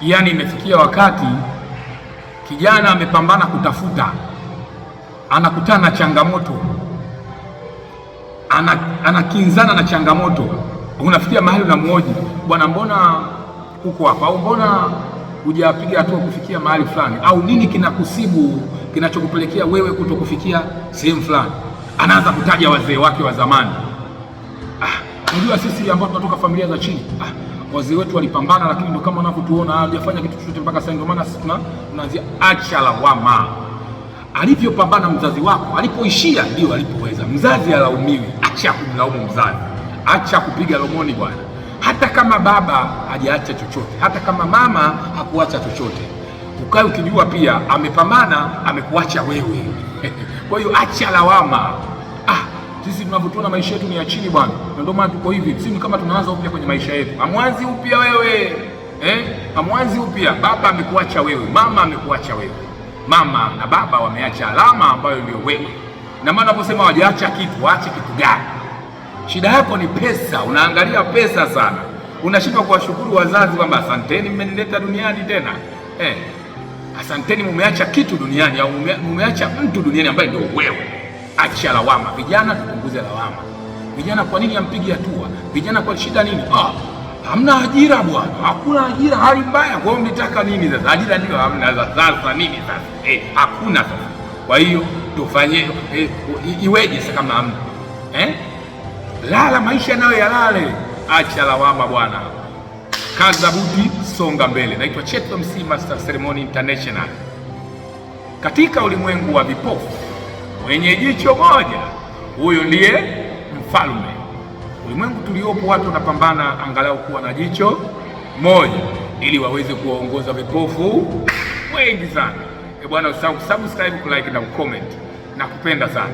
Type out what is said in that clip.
Yaani imefikia wakati kijana amepambana kutafuta, anakutana na changamoto, anakinzana na changamoto. Unafikia mahali unamhoji, bwana, mbona uko hapa? Au mbona hujapiga hatua kufikia mahali fulani? Au nini kinakusibu kinachokupelekea wewe kutokufikia sehemu fulani? Anaanza kutaja wazee wake wa zamani. Unajua sisi ambao tunatoka familia za chini, wazee wetu walipambana, lakini ndio kama unavyotuona hajafanya kitu chochote mpaka sasa. Ndio maana sisi tunaanzia acha lawama. Alivyopambana mzazi wako, alipoishia ndio alipoweza. Mzazi alaumiwi, acha kumlaumu mzazi, acha kupiga lomoni bwana. Hata kama baba hajaacha chochote, hata kama mama hakuacha chochote, ukae ukijua pia amepambana, amekuacha wewe. Kwa hiyo acha lawama. Sisi tunavyotuona maisha yetu ni ya chini bwana, na ndio maana tuko hivi. Sisi ni kama tunaanza upya kwenye maisha yetu. Amwanzi upya wewe, amwanzi upya. Baba amekuacha wewe, mama amekuacha wewe. Mama na baba wameacha alama ambayo ndio wewe. Na maana unaposema hawajaacha kitu, waache kitu gani? Shida yako ni pesa, unaangalia pesa sana. Unashindwa kuwashukuru wazazi kwamba asanteni mmenileta duniani tena. Asanteni mumeacha kitu duniani, au mumeacha mtu duniani ambaye ndio wewe. Acha lawama. Vijana tupunguze lawama. Vijana, kwa nini hampigi hatua? Vijana, kwa shida nini? Hamna ajira bwana, hakuna ajira, hali mbaya. Kwa hiyo mnataka nini sasa? Ajira ndio hamna. Sasa nini sasa? Hakuna sasa. Kwa hiyo tufanye iweje sasa kama hamna? Lala maisha nayo yalale. Acha lawama bwana. Kaza buti, songa mbele. Naitwa Chetro MC Master Ceremony International. Katika ulimwengu wa vipofu mwenye jicho moja, huyo ndiye mfalme. Ulimwengu tuliopo, watu wanapambana angalau kuwa na jicho moja ili waweze kuwaongoza vipofu wengi sana. Bwana, usahau kusubscribe, kulike na kucomment. Nakupenda sana.